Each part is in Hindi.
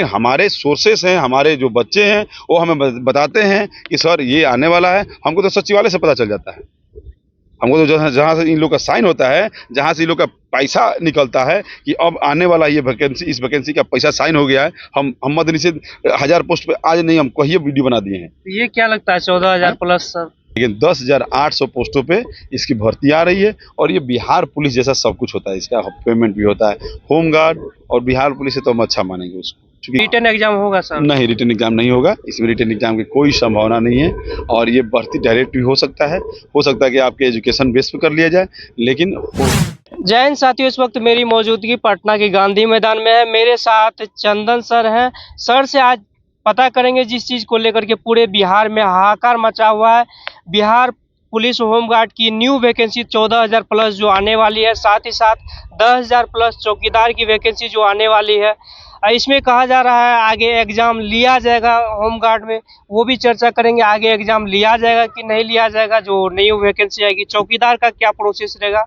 हमारे सोर्सेस हैं, हमारे जो बच्चे हैं वो हमें बताते हैं कि सर ये आने वाला है। हमको तो सचिवालय से पता चल जाता है, हमको तो जहाँ से इन लोग का साइन होता है, जहाँ से इन लोग का पैसा निकलता है कि अब आने वाला ये वैकेंसी, इस वैकेंसी का पैसा साइन हो गया है। हम मद निषेध 1000 पोस्ट पे आज नहीं, हम कहिए वीडियो बना दिए हैं। ये क्या लगता है 14,000 प्लस सर? लेकिन 10,800 पोस्टों पे इसकी भर्ती आ रही है और ये बिहार पुलिस जैसा सब कुछ होता है, इसका पेमेंट भी होता है। होमगार्ड और बिहार पुलिस से तो हम अच्छा मानेंगे उसको। रिटन एग्जाम होगा सर? नहीं, रिटन एग्जाम नहीं होगा, इसमें रिटन एग्जाम की कोई संभावना नहीं है और ये भर्ती डायरेक्ट भी हो सकता है कि आपके एजुकेशन बेस पे कर लिया जाए, लेकिन जय हिंद साथियों, इस वक्त मेरी मौजूदगी पटना के गांधी मैदान में है। मेरे साथ चंदन सर हैं। सर से आज पता करेंगे जिस चीज़ को लेकर के पूरे बिहार में हाहाकार मचा हुआ है। बिहार पुलिस होमगार्ड की न्यू वैकेंसी 14,000 प्लस जो आने वाली है, साथ ही साथ 10,000 प्लस चौकीदार की वैकेंसी जो आने वाली है। इसमें कहा जा रहा है आगे एग्जाम लिया जाएगा होमगार्ड में, वो भी चर्चा करेंगे। आगे एग्जाम लिया जाएगा कि नहीं लिया जाएगा, जो न्यू वैकेंसी आएगी। चौकीदार का क्या प्रोसेस रहेगा,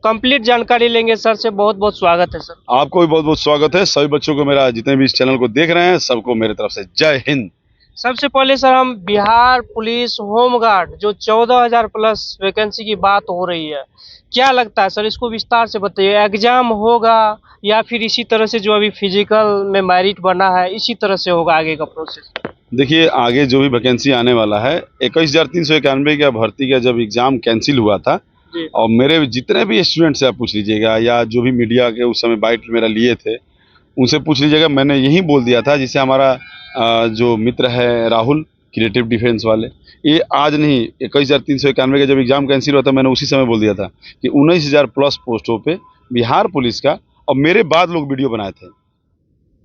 कंप्लीट जानकारी लेंगे। सर से बहुत बहुत स्वागत है। सर आपको भी बहुत बहुत स्वागत है। सभी बच्चों को मेरा, जितने भी इस चैनल को देख रहे हैं, सबको मेरे तरफ से जय हिंद। सबसे पहले सर, हम बिहार पुलिस होमगार्ड जो 14,000 प्लस वैकेंसी की बात हो रही है, क्या लगता है सर, इसको विस्तार से बताइए। एग्जाम होगा या फिर इसी तरह से जो अभी फिजिकल में मेरिट बना है, इसी तरह से होगा आगे का प्रोसेस? देखिए, आगे जो भी वैकेंसी आने वाला है, 21,391 का भर्ती का जब एग्जाम कैंसिल हुआ था, और मेरे जितने भी स्टूडेंट से आप पूछ लीजिएगा या जो भी मीडिया के उस समय बाइट मेरा लिए थे, उनसे पूछ लीजिएगा, मैंने यही बोल दिया था। जिससे हमारा जो मित्र है राहुल, क्रिएटिव डिफेंस वाले, ये आज नहीं, 21,391 का जब एग्जाम कैंसिल हुआ था, मैंने उसी समय बोल दिया था कि 19,000 प्लस पोस्टों पे बिहार पुलिस का। और मेरे बाद लोग वीडियो बनाए थे,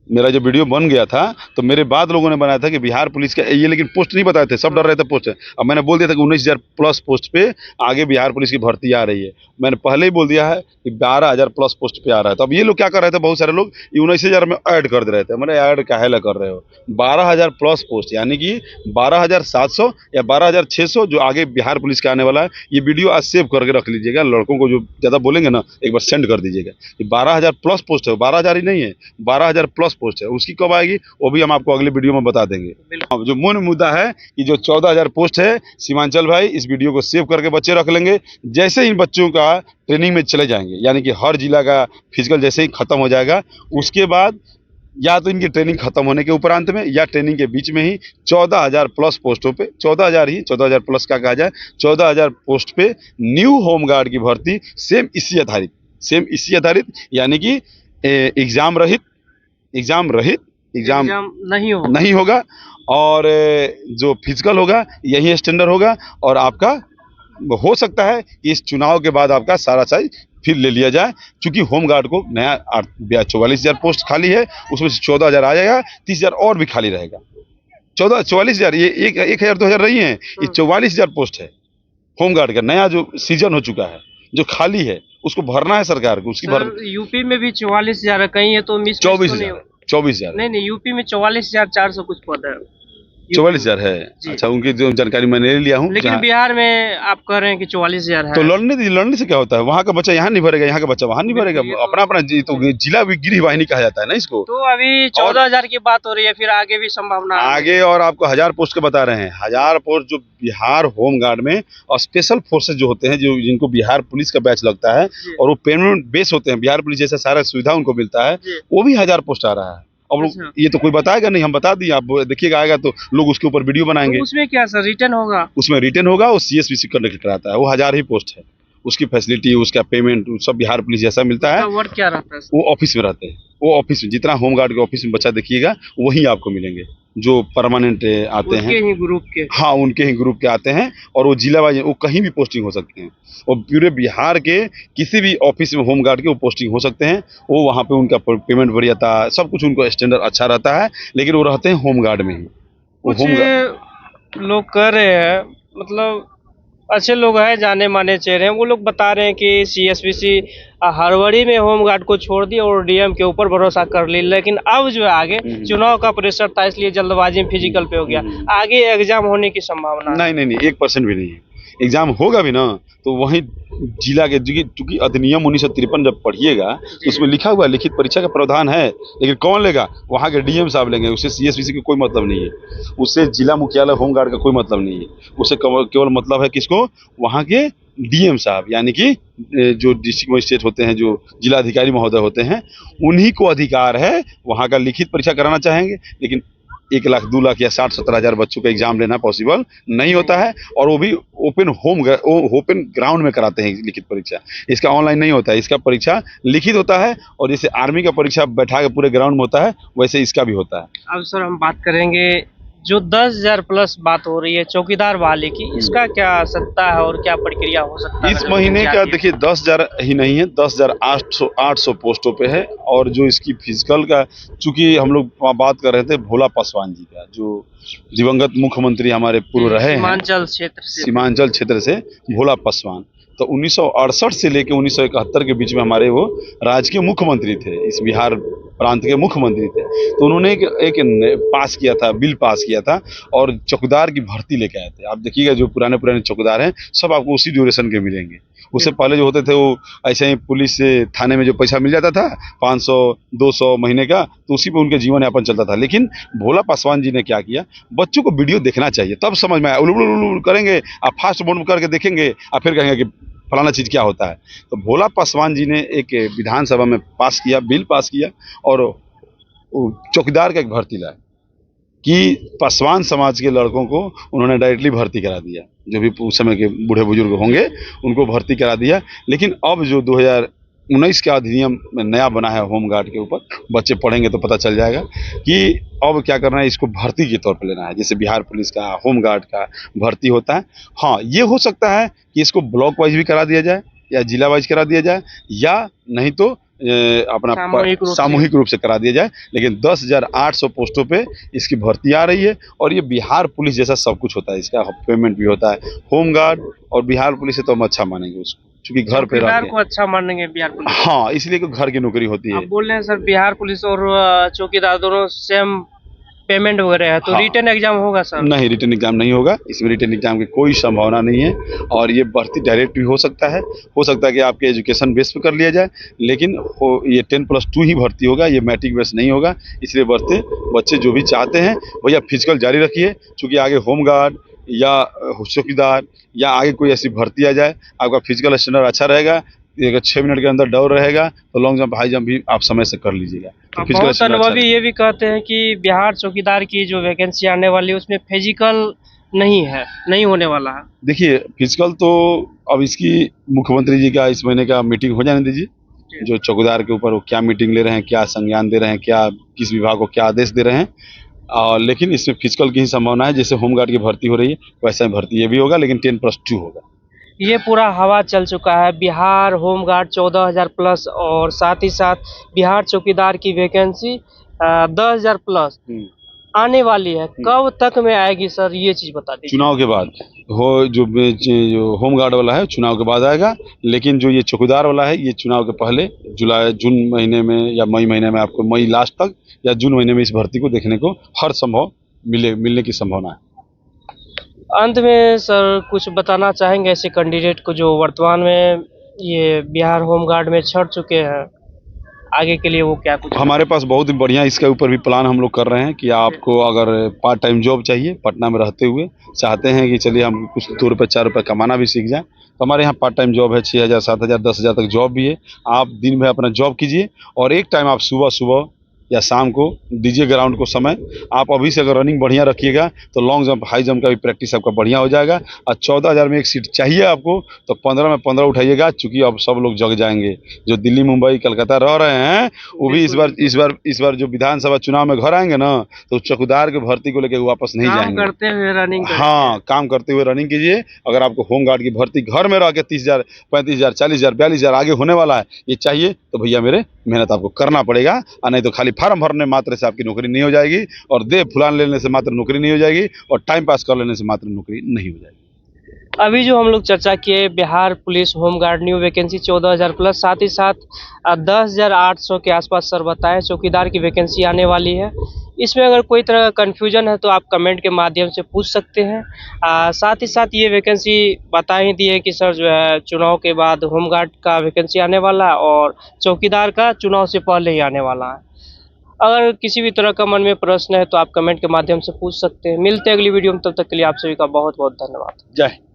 मेरा जब वीडियो बन गया था तो मेरे बाद लोगों ने बनाया था कि बिहार पुलिस का ये, लेकिन पोस्ट नहीं बताए थे, सब डर रहे थे पोस्ट है। अब मैंने बोल दिया था कि 19,000 प्लस पोस्ट पे आगे बिहार पुलिस की भर्ती आ रही है। मैंने पहले ही बोल दिया है कि 12,000 प्लस पोस्ट पे आ रहा है। तो अब ये लोग क्या कर रहे थे, बहुत सारे लोग 19,000 में ऐड कर दे रहे थे। मैंने ऐड काहे ला कर रहे हो, 12,000 प्लस पोस्ट यानी कि 12,700 या 12,600 जो आगे बिहार पुलिस का आने वाला है। ये वीडियो आज सेव करके रख लीजिएगा, लड़कों को जो ज़्यादा बोलेंगे ना, एक बार सेंड कर दीजिएगा कि 12,000 प्लस पोस्ट है, 12,000 ही नहीं है, 12,000 प्लस पोस्ट है। उसकी कब आएगी वो भी हम आपको अगले वीडियो में बता देंगे। जो मूल मुद्दा है कि जो 14,000 पोस्ट है, सीमांचल भाई इस वीडियो को सेव करके बच्चे रख लेंगे। जैसे इन बच्चों का ट्रेनिंग में चले जाएंगे, यानी कि हर जिला का फिजिकल जैसे ही खत्म हो जाएगा, उसके बाद या तो इनकी ट्रेनिंग खत्म होने के उपरांत में या ट्रेनिंग के बीच में ही 14,000 प्लस पोस्टों पे, 14,000 प्लस का कहा जाए, 14,000 पोस्ट पे न्यू होमगार्ड की भर्ती सेम इसी आधारित यानी कि एग्जाम नहीं होगा और जो फिजिकल होगा यही स्टैंडर्ड होगा। और आपका हो सकता है कि इस चुनाव के बाद आपका सारा साइज फिर ले लिया जाए, क्योंकि होमगार्ड को नया 44,000 पोस्ट खाली है, उसमें से 14,000 आ जाएगा, 30,000 और भी खाली रहेगा। 44,000 ये 1,000-2,000 रही है, ये 44,000 पोस्ट है होमगार्ड का। नया जो सीजन हो चुका है, जो खाली है, उसको भरना है सरकार को। उसकी यूपी में भी 44,000 है, कहीं है तो 24,000 नहीं, यूपी में 44,400 कुछ पद है। 44,000 है। अच्छा, उनकी जो जानकारी मैंने ले लिया हूँ। लेकिन बिहार में आप कह रहे हैं कि 44,000 है, तो लड़ने से क्या होता है, वहाँ का बच्चा यहाँ नहीं भरेगा, यहाँ का बच्चा वहाँ नहीं भरेगा। अपना तो जिला भी गिरी वाहिनी कहा जाता है ना इसको। तो अभी 14,000 की बात हो रही है, फिर आगे भी संभावना आगे। और आपको 1000 पोस्ट के बता रहे हैं, 1000 पोस्ट जो बिहार होमगार्ड में और स्पेशल फोर्सेज जो होते हैं, जो जिनको बिहार पुलिस का बैच लगता है और वो पेमेंट बेस होते हैं, बिहार पुलिस जैसा सारा सुविधा उनको मिलता है, वो भी 1000 पोस्ट आ रहा है। अब ये तो कोई बताएगा नहीं, हम बता दिए, आप देखिएगा आएगा तो लोग उसके ऊपर वीडियो बनाएंगे। तो उसमें क्या सर रिटर्न होगा? उसमें रिटर्न होगा, वो CSPC कंडक्ट कराता है, वो 1000 ही पोस्ट है। उसकी फैसिलिटी, उसका पेमेंट सब बिहार पुलिस जैसा मिलता है। वर्क क्या रहता है? वो ऑफिस में रहते हैं, वो ऑफिस में जितना होमगार्ड के ऑफिस में बच्चा देखिएगा वही आपको मिलेंगे, जो परमानेंट आते हैं ही ग्रुप के। हाँ, उनके ही ग्रुप के आते हैं। और वो जिला वाइज वो कहीं भी पोस्टिंग हो सकते हैं, और पूरे बिहार के किसी भी ऑफिस में होमगार्ड के वो पोस्टिंग हो सकते हैं। वो वहाँ पे उनका पेमेंट बढ़िया, सब कुछ उनको स्टैंडर्ड अच्छा रहता है, लेकिन वो रहते हैं होमगार्ड में ही। कुछ लोग कह रहे हैं, मतलब अच्छे लोग हैं, जाने माने चेहरे हैं, वो लोग बता रहे हैं कि CSPC हड़बड़ी में होमगार्ड को छोड़ दिया और DM के ऊपर भरोसा कर ली। लेकिन अब जो है आगे चुनाव का प्रेशर था, इसलिए जल्दबाजी में फिजिकल पे हो गया। आगे एग्जाम होने की संभावना? नहीं, 1% भी नहीं है। एग्जाम होगा भी ना तो वहीं जिला के, चूंकि अधिनियम 1953 जब पढ़िएगा तो उसमें लिखा हुआ है लिखित परीक्षा का प्रावधान है, लेकिन कौन लेगा? वहाँ के डीएम साहब लेंगे, उससे सीएसपीसी का कोई मतलब नहीं है, उससे जिला मुख्यालय होमगार्ड का कोई मतलब नहीं है, उससे केवल मतलब है किसको? वहाँ के डीएम साहब, यानी कि जो डिस्ट्रिक्ट मजिस्ट्रेट होते हैं, जो जिला अधिकारी महोदय होते हैं, उन्हीं को अधिकार है वहाँ का लिखित परीक्षा कराना चाहेंगे। लेकिन 1 लाख 2 लाख या 60-70 हज़ार बच्चों का एग्जाम लेना पॉसिबल नहीं होता है, और वो भी ओपन ग्राउंड में कराते हैं लिखित परीक्षा। इसका ऑनलाइन नहीं होता है, इसका परीक्षा लिखित होता है, और जैसे आर्मी का परीक्षा बैठा के पूरे ग्राउंड में होता है वैसे इसका भी होता है। अब सर हम बात करेंगे जो 10,000 प्लस बात हो रही है चौकीदार वाले की, इसका क्या सत्ता है और क्या प्रक्रिया हो सकता है? इस महीने का देखिए 10,000 ही नहीं है, 10,800 पोस्टों पे है। और जो इसकी फिजिकल का, चूंकि हम लोग बात कर रहे थे भोला पासवान जी का, जो दिवंगत मुख्यमंत्री हमारे पूर्व रहे हैं सीमांचल क्षेत्र से, भोला पासवान, तो 1968 से लेकर 1971 के बीच में हमारे वो राज्य के मुख्यमंत्री थे, इस बिहार प्रांत के मुख्यमंत्री थे। तो उन्होंने एक पास किया था, बिल पास किया था, और चौकीदार की भर्ती लेके आए थे। आप देखिएगा जो पुराने चौकीदार हैं सब आपको उसी ड्यूरेशन के मिलेंगे। उससे पहले जो होते थे वो ऐसे ही पुलिस से थाने में जो पैसा मिल जाता था 500-200 महीने का, तो उसी पे उनके जीवन यापन चलता था। लेकिन भोला पासवान जी ने क्या किया, बच्चों को वीडियो देखना चाहिए तब समझ में आया। उलुल करेंगे, आप फास्ट मोड में करके देखेंगे, आप फिर कहेंगे कि फलाना चीज़ क्या होता है। तो भोला पासवान जी ने एक विधानसभा में पास किया, बिल पास किया, और चौकीदार का एक भर्ती लाया कि पासवान समाज के लड़कों को उन्होंने डायरेक्टली भर्ती करा दिया, जो भी उस समय के बूढ़े बुजुर्ग होंगे उनको भर्ती करा दिया। लेकिन अब जो 2019 का अधिनियम नया बना है होमगार्ड के ऊपर, बच्चे पढ़ेंगे तो पता चल जाएगा कि अब क्या करना है, इसको भर्ती के तौर पर लेना है। जैसे बिहार पुलिस का होमगार्ड का भर्ती होता है, हाँ ये हो सकता है कि इसको ब्लॉक वाइज भी करा दिया जाए या जिला वाइज करा दिया जाए, या नहीं तो अपना सामूहिक रूप से करा दिया जाए। लेकिन 10,800 पोस्टों पे इसकी भर्ती आ रही है, और ये बिहार पुलिस जैसा सब कुछ होता है, इसका पेमेंट भी होता है। होमगार्ड और बिहार पुलिस से तो हम अच्छा मानेंगे उसको, क्योंकि घर पे बिहार को अच्छा मानेंगे बिहार पुलिस, हाँ इसलिए कि घर की नौकरी होती है। आप बोल रहे हैं सर बिहार पुलिस और चौकीदार दोनों सेम पेमेंट वगैरह है, तो हाँ। रिटर्न एग्जाम होगा सर? नहीं, रिटर्न एग्जाम नहीं होगा, इसमें रिटर्न एग्जाम की कोई संभावना नहीं है। और ये भर्ती डायरेक्ट भी हो सकता है कि आपके एजुकेशन बेस पे कर लिया जाए, लेकिन ये 10+2 ही भर्ती होगा, ये मैट्रिक बेस नहीं होगा। इसलिए बच्चे जो भी चाहते हैं भैया फिजिकल जारी रखिए, चूँकि आगे होमगार्ड या चौकीदार या आगे कोई ऐसी भर्ती आ जाए, आपका फिजिकल स्टैंडर्ड अच्छा रहेगा, अगर 6 मिनट के अंदर दौड़ रहेगा तो लॉन्ग जंप हाई जंप भी आप समय से कर लीजिएगा। तो बहुत अनुभवी ये भी कहते हैं कि बिहार चौकीदार की जो वैकेंसी आने वाली है उसमें फिजिकल नहीं होने वाला है। देखिए फिजिकल तो अब इसकी मुख्यमंत्री जी का इस महीने का मीटिंग हो जाने दीजिए, जो चौकीदार के ऊपर वो क्या मीटिंग ले रहे हैं, क्या संज्ञान दे रहे हैं, क्या किस विभाग को क्या आदेश दे रहे हैं। लेकिन इसमें फिजिकल की ही संभावना है। जैसे होमगार्ड की भर्ती हो रही है वैसा भर्ती ये भी होगा, लेकिन 10+2 होगा। ये पूरा हवा चल चुका है, बिहार होमगार्ड 14,000 प्लस, और साथ ही साथ बिहार चौकीदार की वैकेंसी 10,000 प्लस आने वाली है। कब तक में आएगी सर, ये चीज बता दीजिए। चुनाव के बाद जो होमगार्ड वाला है चुनाव के बाद आएगा, लेकिन जो ये चौकीदार वाला है ये चुनाव के पहले जून महीने में या मई महीने में, आपको मई लास्ट तक या जून महीने में इस भर्ती को देखने को हर संभव मिलने की संभावना है। अंत में सर कुछ बताना चाहेंगे ऐसे कैंडिडेट को जो वर्तमान में ये बिहार होमगार्ड में चढ़ चुके हैं, आगे के लिए वो क्या कुछ? हमारे पास बहुत ही बढ़िया इसके ऊपर भी प्लान हम लोग कर रहे हैं कि आपको अगर पार्ट टाइम जॉब चाहिए, पटना में रहते हुए चाहते हैं कि चलिए हम कुछ 2 रुपये 4 रुपये कमाना भी सीख जाएं, तो हमारे यहाँ पार्ट टाइम जॉब है। 6,000 7,000 10,000 तक जॉब भी है। आप दिन में अपना जॉब कीजिए, और एक टाइम आप सुबह या शाम को दीजिए ग्राउंड को समय। आप अभी से अगर रनिंग बढ़िया रखिएगा तो लॉन्ग जंप हाई जंप का भी प्रैक्टिस आपका बढ़िया हो जाएगा। और 14,000 में एक सीट चाहिए आपको तो 15 में 15 उठाइएगा, चूंकि अब सब लोग जग जाएंगे। जो दिल्ली मुंबई कलकत्ता रह रहे हैं वो भी इस बार जो विधानसभा चुनाव में घर आएंगे ना, तो चौकीदार की भर्ती को लेकर वापस नहीं जाएंगे। करते हुए रनिंग, हाँ काम करते हुए रनिंग कीजिए। अगर आपको होमगार्ड की भर्ती घर में रह के 30,000 35,000 40,000 42,000 आगे होने वाला है, ये चाहिए तो भैया मेरे मेहनत आपको करना पड़ेगा, और नहीं तो खाली फार्म भरने मात्र से आपकी नौकरी नहीं हो जाएगी, और दे फुलान लेने से मात्र नौकरी नहीं हो जाएगी, और टाइम पास कर लेने से मात्र नौकरी नहीं हो जाएगी। अभी जो हम लोग चर्चा किए Bihar police home guard new vacancy 14,000 plus, साथ ही साथ 10,800 के आसपास सर बताए चौकीदार की वैकेंसी आने वाली है। इसमें अगर कोई तरह का कन्फ्यूजन है तो आप कमेंट के माध्यम से पूछ सकते हैं। साथ ही साथ ये वैकेंसी बता ही दी है कि सर जो है चुनाव के बाद होमगार्ड का वैकेंसी आने वाला है और चौकीदार का चुनाव से पहले ही आने वाला है। अगर किसी भी तरह का मन में प्रश्न है तो आप कमेंट के माध्यम से पूछ सकते हैं। मिलते हैं अगली वीडियो में, तब तक के लिए आप सभी का बहुत बहुत धन्यवाद। जय हिंद।